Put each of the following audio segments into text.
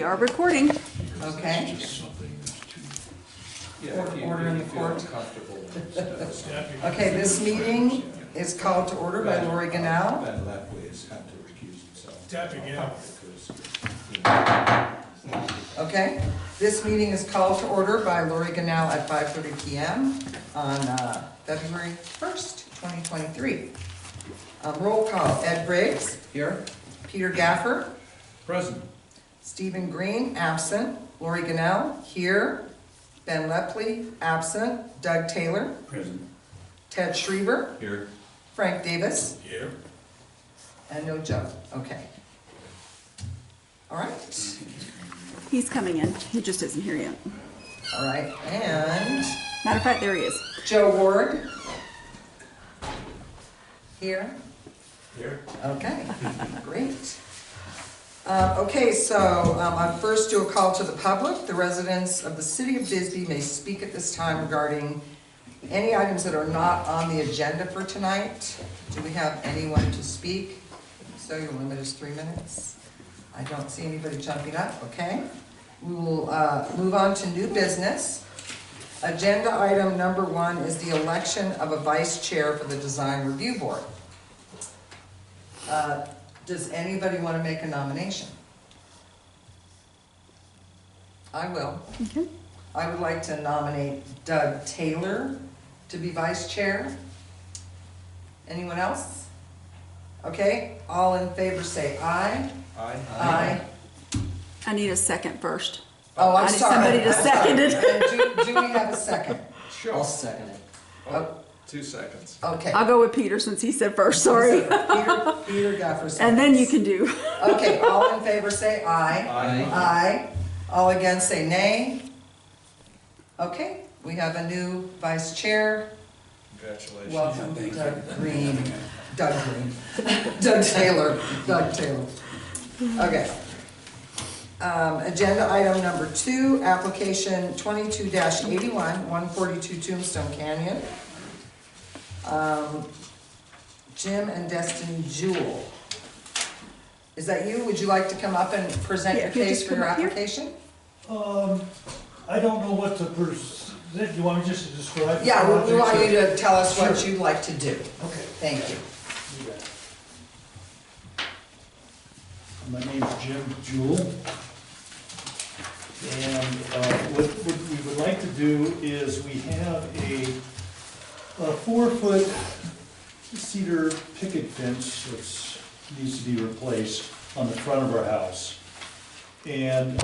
We are recording. Okay. Order in the court. Okay, this meeting is called to order by Lori Ganal. Ben Lepley has had to recuse himself. Tapping out. Okay, this meeting is called to order by Lori Ganal at 5:30 p.m. on February 1st, 2023. Roll call, Ed Briggs. Here. Peter Gaffer. Present. Stephen Green, absent. Lori Ganal, here. Ben Lepley, absent. Doug Taylor. Present. Ted Schriever. Here. Frank Davis. Here. And no Joe. Okay. All right. He's coming in. He just isn't here yet. All right. And Matter of fact, there he is. Joe Ward. Here. Here. Okay. Great. Okay, so I first do a call to the public. The residents of the city of Bisbee may speak at this time regarding any items that are not on the agenda for tonight. Do we have anyone to speak? So your limit is 3 minutes. I don't see anybody jumping up, okay? We will move on to new business. Agenda item number 1 is the election of a vice chair for the Design Review Board. Does anybody want to make a nomination? I will. Okay. I would like to nominate Doug Taylor to be vice chair. Anyone else? Okay, all in favor say aye. Aye. Aye. I need a second first. Oh, I I'm need sorry. somebody to I'm sorry. second it. And do we have a second? Sure. I'll second it. Oh, 2 seconds. Okay. I'll go with Peter since he said first, sorry. Peter Gaffer seconds. And then you can do. Okay, all in favor say aye. Aye. Aye. All against say nay. Okay, we have a new vice chair. Congratulations. Welcome, Doug Green. Doug Green. Doug Taylor. Doug Taylor. Okay. Agenda item number 2, application 22-81, 142 Tombstone Canyon. Jim and Destiny Jewell. Is that you? Would you like to come up and present Yeah, your if you case just for your come up here. application? I don't know what to present. You want me just to describe? Yeah, we want you to tell us what Sure. you'd like to do. Okay. Thank you. You bet. My name's Jim Jewell. And what we would like to do is we have a 4-foot cedar picket fence that needs to be replaced on the front of our house. And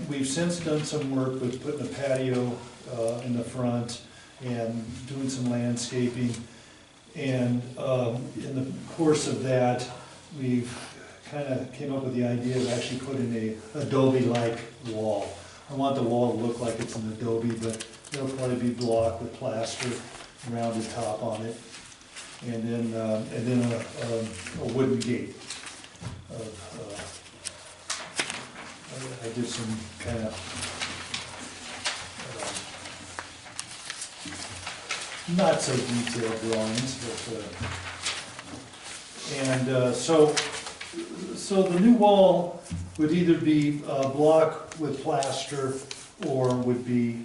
we've since done some work with putting a patio in the front and doing some landscaping. And in the course of that, we've kind of came up with the idea of actually putting a adobe-like wall. I want the wall to look like it's an adobe, but it'll probably be block with plaster, rounded top on it, and then a wooden gate. I did some kind of not so detailed drawings, but so the new wall would either be block with plaster or would be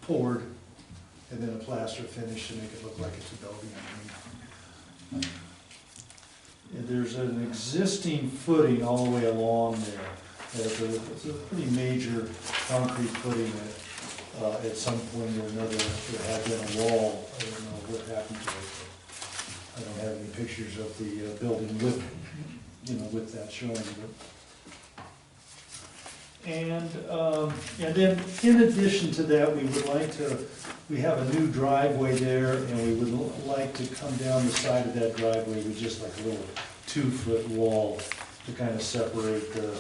poured and then a plaster finish to make it look like it's adobe underneath. And there's an existing footing all the way along there. It's a pretty major concrete footing that at some point or another there had been a wall. I don't know what happened to it. I don't have any pictures of the building with that showing. And then in addition to that, we have a new driveway there, and we would like to come down the side of that driveway with just like a little 2-foot wall to kind of separate the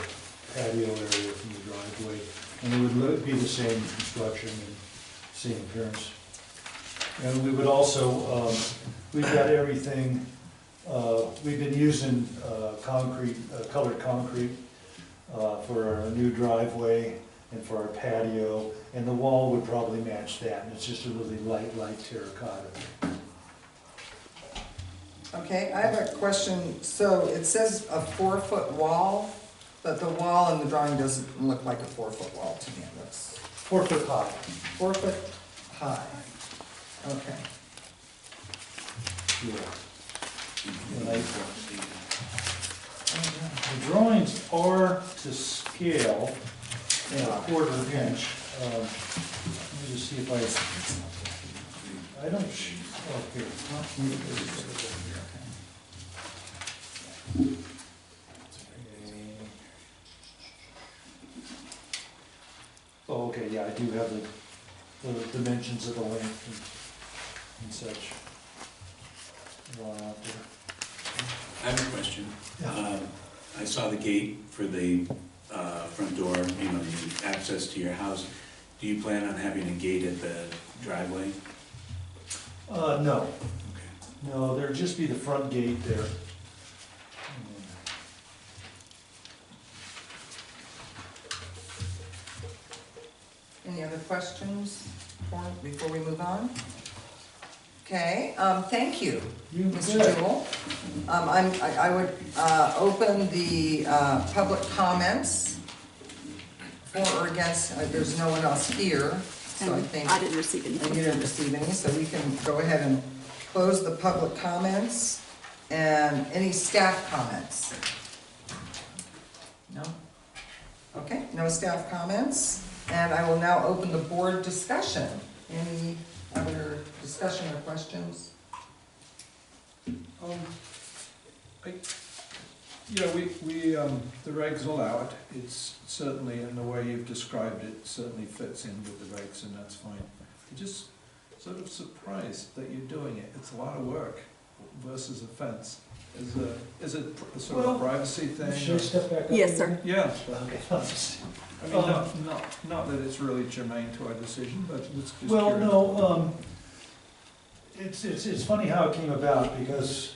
patio area from the driveway. And it would be the same construction and same appearance. And we would also, we've got everything, we've been using concrete, colored concrete for our new driveway and for our patio, and the wall would probably match that, and it's just a really light terracotta. Okay, I have a question. So it says a 4-foot wall. But the wall in the drawing doesn't look like a 4-foot wall to me. It looks 4 foot high. 4 foot high. Okay. Yeah. And the drawings are to scale in a 1/4 inch. Let me just see if I don't, oh, here. Oh, okay, yeah, I do have the dimensions of the length and such. Drawn out there. I have a question. Yeah. I saw the gate for the front door, you know, the access to your house. Do you plan on having a gate at the driveway? No, Okay. no, there'd just be the front gate there. Any other questions before we move on? Okay, thank you, You Mr. bet. Jewell. I would open the public comments for or against, there's no one else here, so I And think. I didn't receive And anything. you didn't receive any, so we can go ahead and close the public comments. And any staff comments? No? Okay, no staff comments. And I will now open the board discussion. Any other discussion or questions? Yeah, the regs allow it. It's certainly, in the way you've described it, certainly fits in with the regs, and that's fine. I'm just sort of surprised that you're doing it. It's a lot of work versus a fence. Is it a sort of a privacy thing? Should I step back up? Yes, sir. Yeah, Okay. I mean, not that it's really germane to our decision, but it's just Well, curious. no, it's funny how it came about, because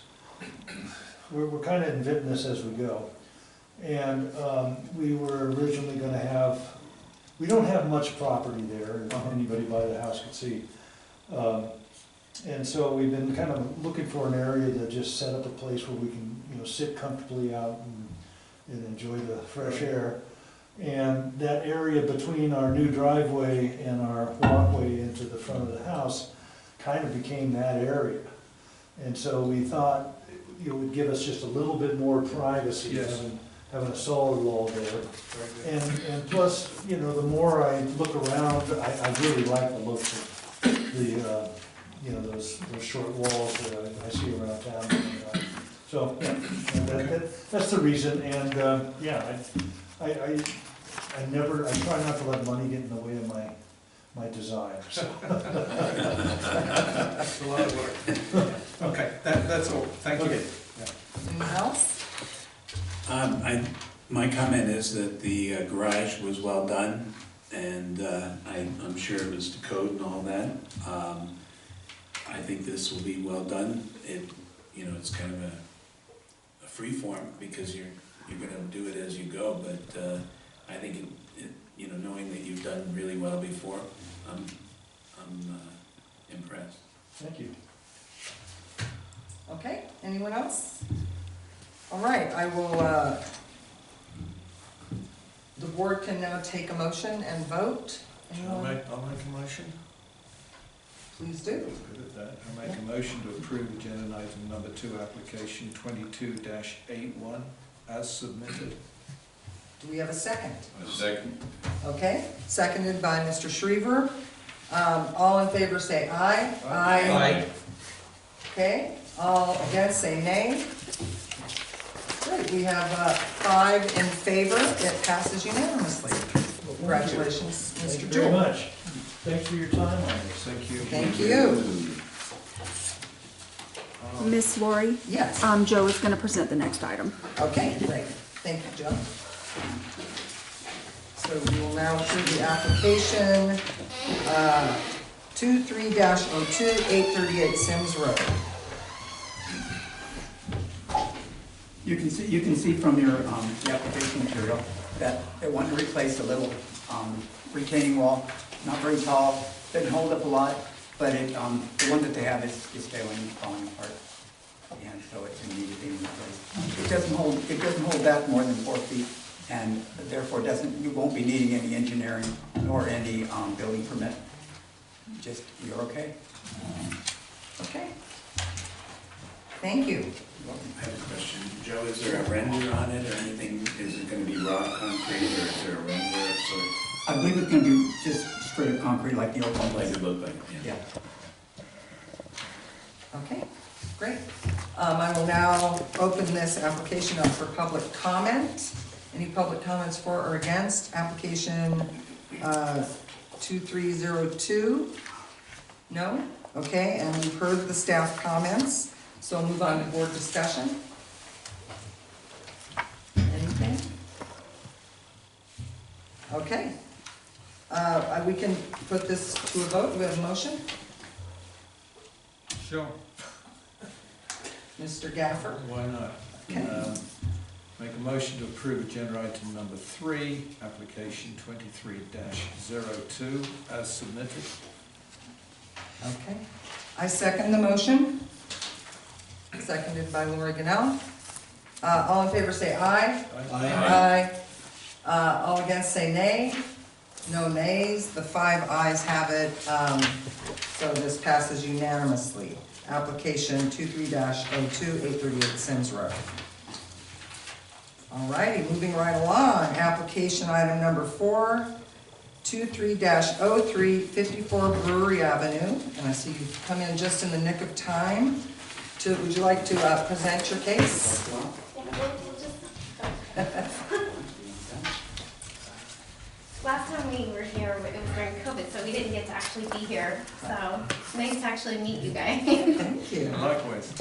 we're kind of inventing this as we go. And we were originally gonna have, we don't have much property there, if anybody by the house could see. And so we've been kind of looking for an area to just set up a place where we can, you know, sit comfortably out and enjoy the fresh air. And that area between our new driveway and our walkway into the front of the house kind of became that area. And so we thought it would give us just a little bit more privacy, Yes. having a solid wall there. And plus, you know, the more I look around, I really like the looks of the, you know, those short walls that I see around town. So, yeah, and that's the reason, and, yeah, I try not to let money get in the way of my desires, so. It's a lot of work. Okay, that's all. Thank you. Okay. Anyone else? My comment is that the garage was well done, and I'm sure it was to code and all that. I think this will be well done. You know, it's kind of a free form, because you're gonna do it as you go, but I think you know, knowing that you've done really well before, I'm impressed. Thank you. Okay, anyone else? All right, I will, the board can now take a motion and vote. I'll make a motion. Please do. Good at that. I make a motion to approve agenda item number 2, application 22-81 as submitted. Do we have a second? A second. Okay, seconded by Mr. Schriever. All in favor say aye. Aye. Okay, all against say nay. Great, we have 5 in favor. It passes unanimously. Congratulations, Thank Mr. you very Jewell. much. Thanks for your time on this. Thank you. Thank you. Miss Lori, Yes, Joe is gonna present the next item. okay, great. Thank you, Joe. So we will now approve the application 23-02, 838 Sims Road. You can see from your, the application material that they want to replace a little, retaining wall, not very tall, doesn't hold up a lot, but it, the one that they have is failing and falling apart. And so it's in need of being replaced. It doesn't hold back more than 4 feet, and therefore you won't be needing any engineering nor any building permit. Just, you're okay? Okay. Thank you. I have a question. Joe, is there a render on it or anything? Is it gonna be raw concrete or is there a render of sort? I believe it's gonna be just straight up concrete like the old one Like was. it looked like, yeah. Yeah. Okay, great. I will now open this application up for public comment. Any public comments for or against application 2302? No? Okay, and we've heard the staff comments, so we'll move on to board discussion. Anything? Okay. We can put this to a vote. Do we have a motion? Sure. Mr. Gaffer? Why not? Okay. Make a motion to approve agenda item number 3, application 23-02 as submitted. Okay. I second the motion. Seconded by Lori Ganell. All in favor say aye. Aye. All against say nay. No nays. The 5 ayes have it. So this passes unanimously. Application 23-02, 838 Sims Road. All righty, moving right along. Application item number 4, 23-03, 54 Brewery Avenue. And I see you've come in just in the nick of time. Would you like to present your case? Last time we were here, it was during COVID, so we didn't get to actually be here. So it's nice to actually meet you guys. Thank you. Likewise.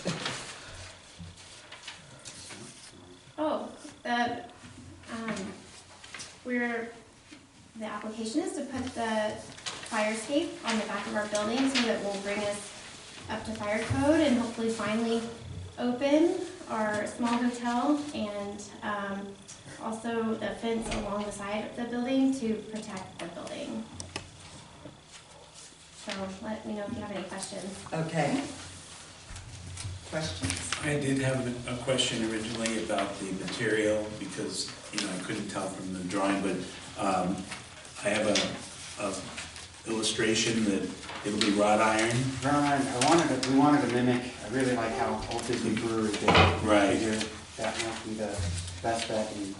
Oh, the application is to put the fire escape on the back of our building so that will bring us up to fire code and hopefully finally open our small hotel, and also the fence along the side of the building to protect the building. So let me know if you have any questions. Okay. Questions? I did have a question originally about the material because, I couldn't tell from the drawing, but I have a illustration that it'll be wrought iron. Ron, we wanted to mimic, I really like how Old Disney Brewery did it. Right. We figured that might be the best bet, and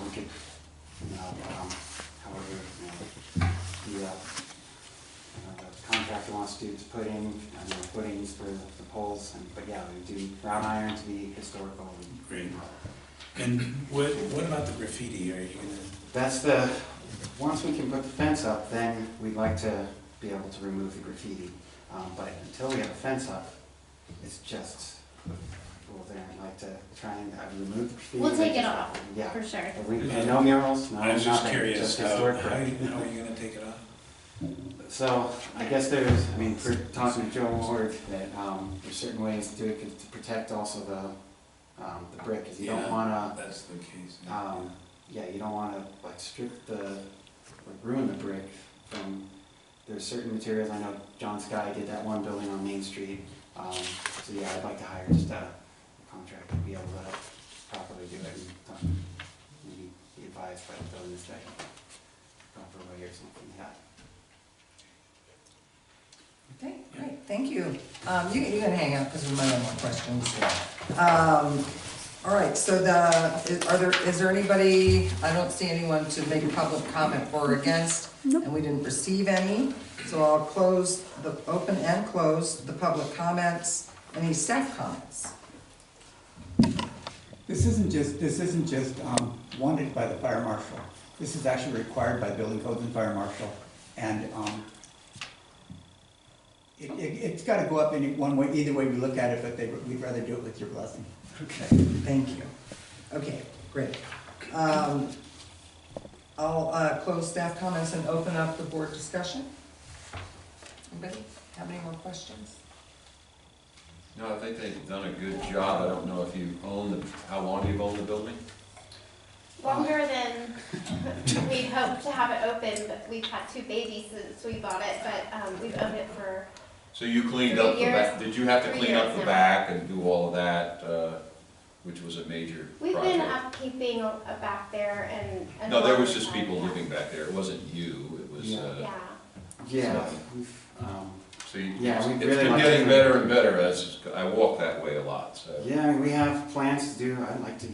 we could, however, the contractor wants to put in, footings for the poles, but yeah, we do wrought iron to be historical. Great. And what about the graffiti? Are you gonna? That's once we can put the fence up, then we'd like to be able to remove the graffiti. But until we have a fence up, it's just, well, then I'd like to try and remove the graffiti. We'll take it off, Yeah. for sure. No murals, no I was just nothing, curious just how historic. are you gonna take it off? So, I guess for talking to Joe Ward, that there's certain ways to do it to protect also the brick, because you don't wanna, That's the case. you don't wanna strip ruin the brick from, there's certain materials, I know John Sky did that one building on Main Street, so yeah, I'd like to hire just a contractor to be able to properly do it, and maybe be advised by the building inspector, proper way or something, yeah. Okay, great, thank you. You can hang out because we might have more questions. All right, so is there anybody, I don't see anyone to make a public comment for or against, Nope. and we didn't receive any, so I'll open and close the public comments. Any staff comments? This isn't just wanted by the fire marshal. This is actually required by building codes and fire marshal. And it's got to go up in one way, either way we look at it, but we'd rather do it with your blessing. Okay, thank you. Okay, great. I'll close staff comments and open up the board discussion. Anybody have any more questions? No, I think they've done a good job. I don't know if how long you've owned the building? Longer than we'd hoped to have it open, but we've had 2 babies since we bought it, but we've owned it for, So you cleaned 3 up the back, years. did you have to 3 clean up years the now. back and do all of that, which was a major We've project. been upkeeping back there and. No, there was just along the people side, living back there, it wasn't you, it was, Yeah. Yeah, So- we've, so you- Yeah, we it's really been like getting to- better and better as, I walk that way a lot, so. yeah, I mean, we have plans to do, I'd like to,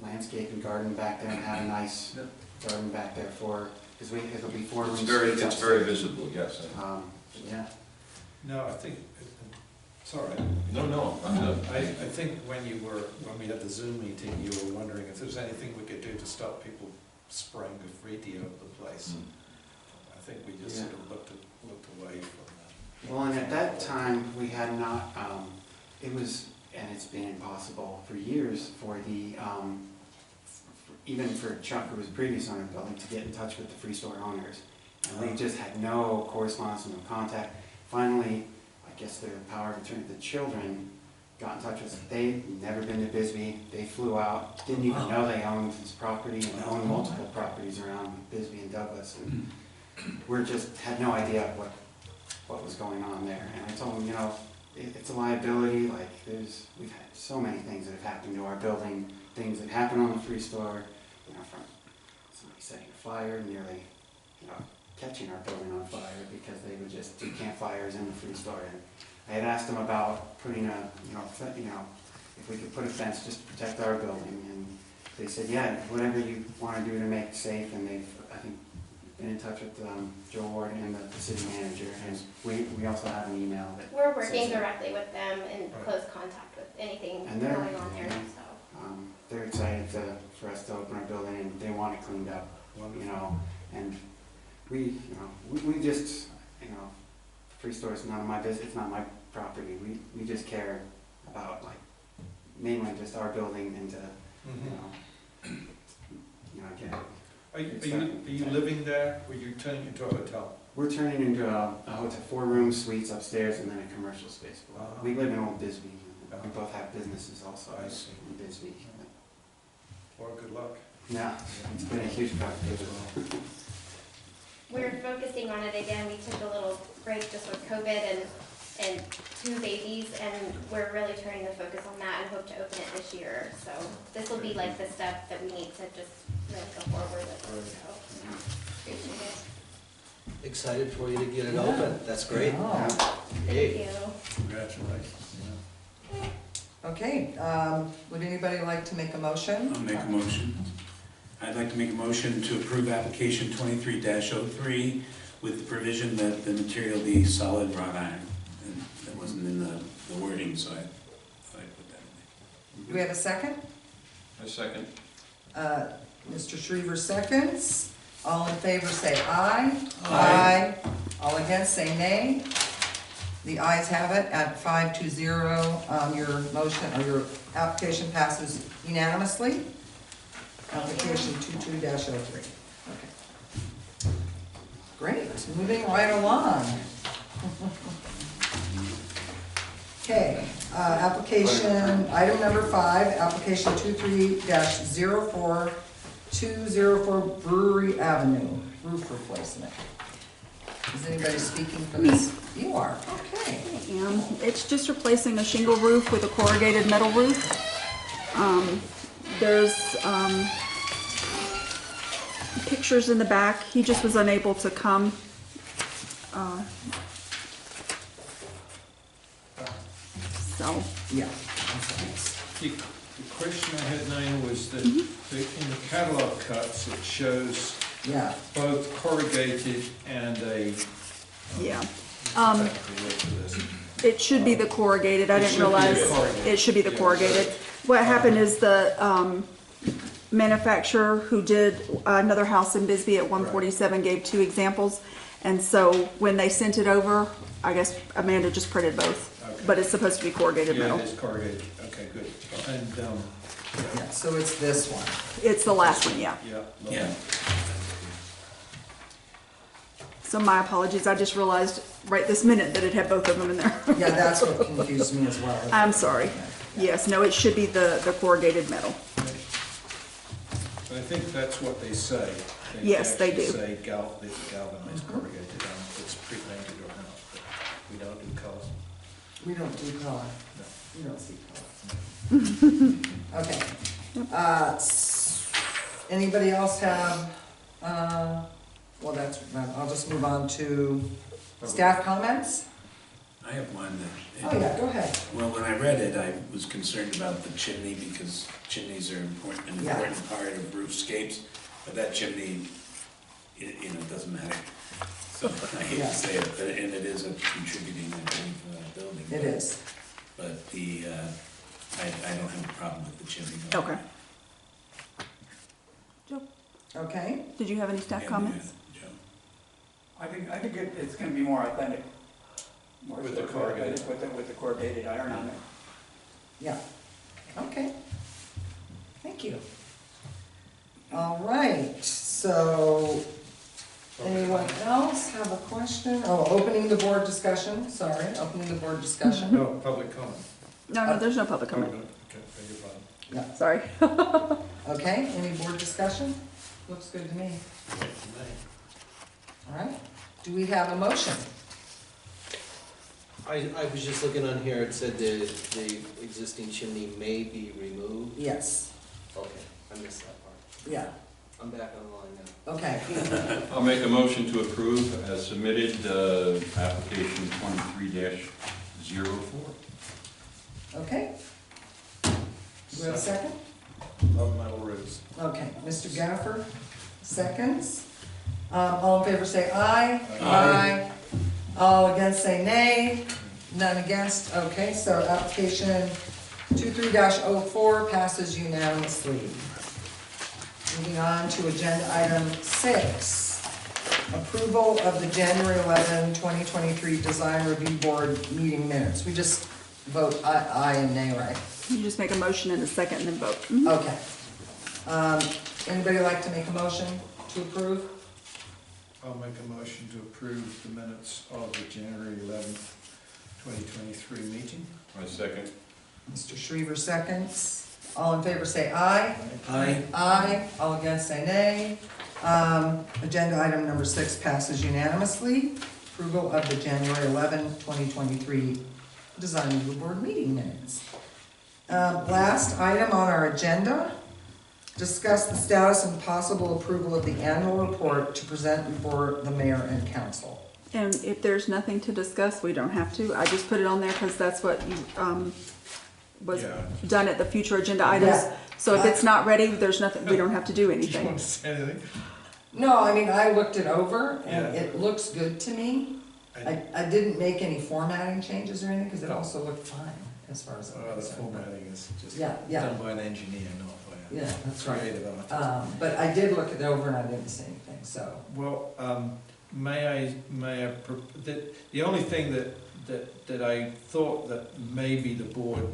landscape and garden back there and have a nice Yeah. garden back there because it'll be 4 rooms. It's very visible, yes. Yeah. No, I think, sorry. No, I'm not. I think when we had the Zoom meeting, you were wondering if there was anything we could do to stop people spraying graffiti over the place. I think we just sort of looked away from that. Well, and at that time, we had not, it was, and it's been impossible for years for the, even for Chuck, who was previous owner of the building, to get in touch with the free store owners. And we just had no correspondence, no contact. Finally, I guess the power of attorney, the children got in touch with us. They'd never been to Bisbee. They flew out, didn't even know they owned this property and owned multiple properties around Bisbee and Douglas. And we just had no idea what was going on there. And I told them, it's a liability. Like we've had so many things that have happened to our building, things that happen on the free store, from somebody setting a fire, nearly, catching our building on fire because they would just do campfires in the free store. And I had asked them about putting if we could put a fence just to protect our building, and they said, yeah, whatever you want to do to make it safe. And they've, I think, been in touch with Joe Ward and the city manager, and we also have an email that We're working says- directly with them in close contact with anything And going they're- on there, so. They're excited for us to open our building, and they want it cleaned up, and we just, free store is none of my business, it's not my property. We just care about, mainly just our building and to, get Are you living there, or are you turning into a hotel? We're turning into a hotel, 4 room suites upstairs and then a commercial space below. We live in Old Bisbee. We both have businesses also I see. in Bisbee. Well, good luck. Yeah, it's been a huge project. We're focusing on it again. We took a little break just with COVID and 2 babies, and we're really turning the focus on that and hope to open it this year. So this will be like the step that we need to just really go forward with. So, appreciate it. Excited for you to get it open. That's great. Thank you. Congratulations. Okay, would anybody like to make a motion? I'll make a motion. I'd like to make a motion to approve application 23-03 with the provision that the material be solid wrought iron. And that wasn't in the wording, so I thought I'd put that in Do we have a second? A second. Mr. Shriver seconds. All in favor say aye. Aye. All against say nay. The ayes have it at 5-0. Your motion, or your application passes unanimously. Application 22-03. Okay. Great, moving right along. Okay, application, item number 5, application 23-04204 Brewery Avenue, roof replacement. Is anybody speaking for this? You are, okay. It's just replacing a shingle roof with a corrugated metal roof. There's pictures in the back. He just was unable to come. So, Yeah. The question I had, Naina, was that in the catalog cuts, it shows Yeah, both corrugated and a. yeah. Exactly word for this. It should be the corrugated. I It didn't should be the realize corrugated. it should be the Yeah. corrugated. What happened is the manufacturer who did another house in Bisbee at 147 gave 2 examples. And so when they sent it over, I guess Amanda just printed both. Okay. But it's supposed to be corrugated Yeah, metal. it is corrugated, okay, good. And, yeah, so it's this one. It's the last one, yeah. yeah. it. Yeah. So my apologies. I just realized right this minute that it had both of them in there. Yeah, that's what confused me as well. I'm sorry. Yes, no, it should be the corrugated metal. I think that's what they say. Yes, they do. actually say galvanized corrugated, it's pre-painted or not, but we don't do color. We don't do color. No. We don't see color. Okay. Anybody else have, well, I'll just move on to staff comments. I have one that. Oh, yeah, go ahead. Well, when I read it, I was concerned about the chimney because chimneys are an important part of roofscapes, but that chimney, doesn't matter. So I hate to say it, but, and it is a contributing, building. It is. But I don't have a problem with the chimney. Okay. Joe, Okay, did you have any staff comments? Joe? I think it's gonna be more authentic. More With so the corrugated. With the corrugated iron on it. yeah. Okay. Thank you. All right, so anyone else have a question? Oh, opening the board discussion, sorry, opening the board discussion. No, public comment. No, there's no public comment. Okay, beg your pardon. Yeah. Sorry. Okay, any board discussion? Looks good to me. All right, do we have a motion? I was just looking on here, it said the existing chimney may be removed. Yes, Okay, I missed that part. yeah, I'm back on the line now. okay. I'll make a motion to approve as submitted, application 23-04. Okay. Do we have a second? Love metal roofs. Okay, Mr. Gaffer, seconds. All in favor say aye. Aye. All against say nay. None against. Okay, so application 23-04 passes unanimously. Moving on to agenda item 6. Approval of the January 11, 2023 Design Review Board meeting minutes. We just vote aye and nay, right? You just make a motion in a second and then vote. Mhm. Okay. Anybody like to make a motion to approve? I'll make a motion to approve the minutes of the January 11th, 2023 meeting. My second. Mr. Shriver seconds. All in favor say aye. Aye. Aye. All against say nay. Agenda item number 6 passes unanimously. Approval of the January 11, 2023 Design Review Board meeting minutes. Last item on our agenda, discuss the status and possible approval of the annual report to present before the mayor and council. And if there's nothing to discuss, we don't have to. I just put it on there because that's what was Yeah. done at the future agenda items. Yeah. So if it's not ready, there's nothing, we don't have to do Do you anything. want to say anything? No, I mean, I looked it over and Yeah. it looks good to me. I didn't make any formatting changes or anything because it also looked fine as far as I'm The concerned. formatting is just Yeah, yeah. done by an engineer, not by a Yeah, that's right. creative artist. But I did look it over and I didn't see anything, so. Well, the only thing that I thought that maybe the board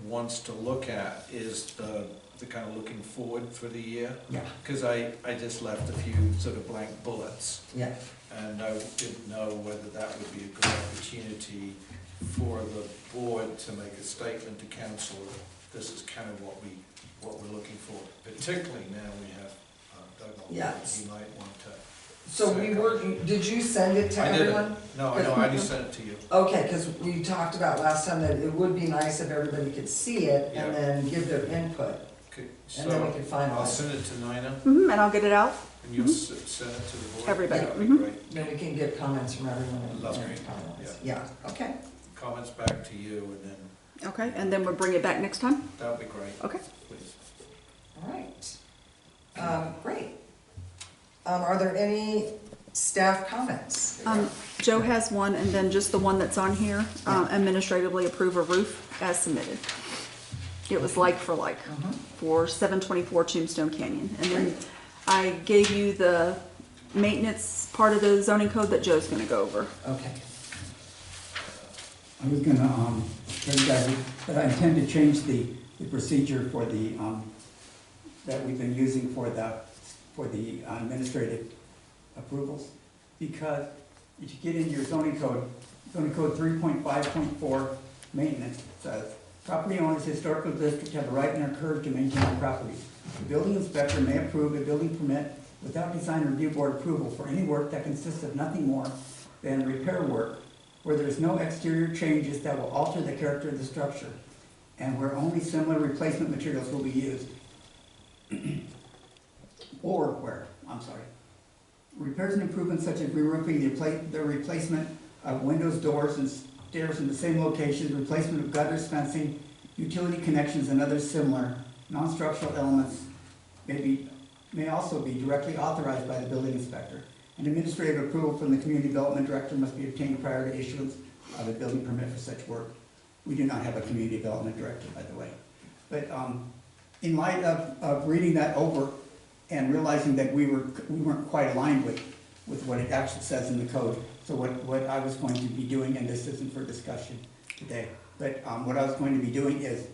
wants to look at is the kind of looking forward for the year. Yeah. Because I just left a few sort of blank bullets, Yeah, and I didn't know whether that would be a good opportunity for the board to make a statement to council that this is kind of what we're looking for, particularly now we have Doug on board. Yes. He might want to. so did you send it to I didn't. everyone? No, I only sent it to you. Okay, because we talked about last time that it would be nice if everybody could see it and Yeah. then give their input, Okay, and then we so could I'll finalize. send it to Nina, Mhm, and I'll get it out. and you'll send it to the board. Everybody, That'd be mhm. great. Then we can get comments from everyone and Lovely. finalize. Yeah, okay, Comments back to you, and then Okay, and then we'll bring it back next time? that'll be great. Okay. Please. all right. Great. Are there any staff comments? Joe has one, and then just the one that's on here, administratively approve a roof as submitted. It was like for like, Mhm. for 724 Tombstone Canyon. And then I gave you the maintenance part of the zoning code that Joe's gonna go over. Okay, I was gonna, tell you guys that I intend to change the procedure for the, that we've been using for the administrative approvals. Because if you get into your zoning code 3.5.4 maintenance says, property owners, historical district have a right and are encouraged to maintain their property. The building inspector may approve a building permit without design review board approval for any work that consists of nothing more than repair work where there is no exterior changes that will alter the character of the structure. and where only similar replacement materials will be used. Or where, repairs and improvements such as re-roofing, the replacement of windows, doors, and stairs in the same location, replacement of gutters, fencing, utility connections, and other similar non-structural elements may also be directly authorized by the building inspector. An administrative approval from the community development director must be obtained prior to issuance of a building permit for such work. We do not have a community development director, by the way. But in light of reading that over and realizing that we weren't quite aligned with what it actually says in the code, so what I was going to be doing, and this isn't for discussion today, but what I was going to be doing is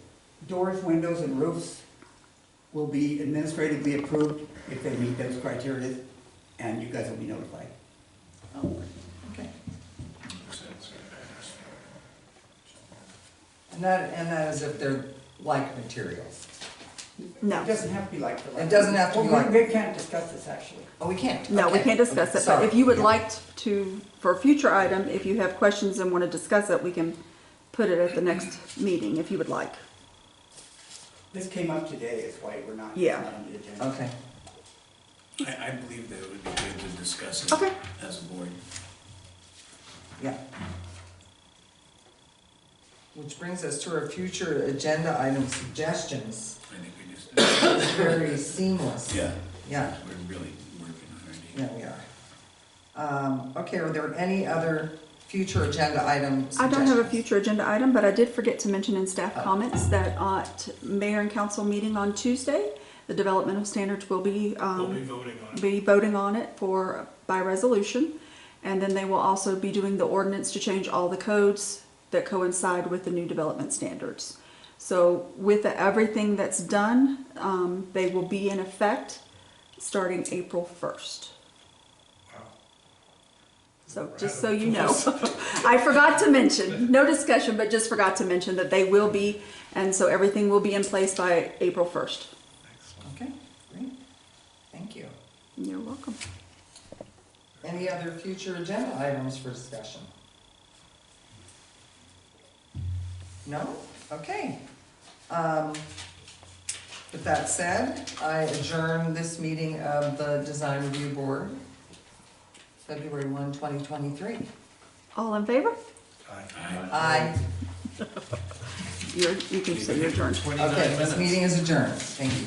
doors, windows, and roofs will be administratively approved if they meet those criteria, and you guys will be notified. Okay. And that is if they're like materials. No, It doesn't have to be like. It doesn't have to be Well, like- we can't discuss this, actually. Oh, we can't? no, we Okay. can't discuss it, but Sorry. if you would Yeah. like to, for a future item, if you have questions and want to discuss it, we can put it at the next meeting if you would like. This came up today, is why we're not, Yeah. not on the agenda. Okay. I believe that it would be good to discuss it Okay. as a board. Yeah. Which brings us to our future agenda item suggestions. I think we just, It's very seamless. yeah, Yeah, we're really working on it. yeah, we are. Okay, are there any other future agenda items? I don't have a future agenda item, but I did forget to mention in staff comments that at mayor and council meeting on Tuesday, the developmental standards will be, voting on it by resolution. And then they will also be doing the ordinance to change all the codes that coincide with the new development standards. So with everything that's done, they will be in effect starting April 1st. So just so you know, I forgot to mention, no discussion, but just forgot to mention that they will be, and so everything will be in place by April 1st. Okay, great. Thank you. You're welcome. Any other future agenda items for discussion? No? Okay. With that said, I adjourn this meeting of the Design Review Board, February 1, 2023. All in favor? Aye. You can say you're adjourned. Okay, this meeting is adjourned. Thank you.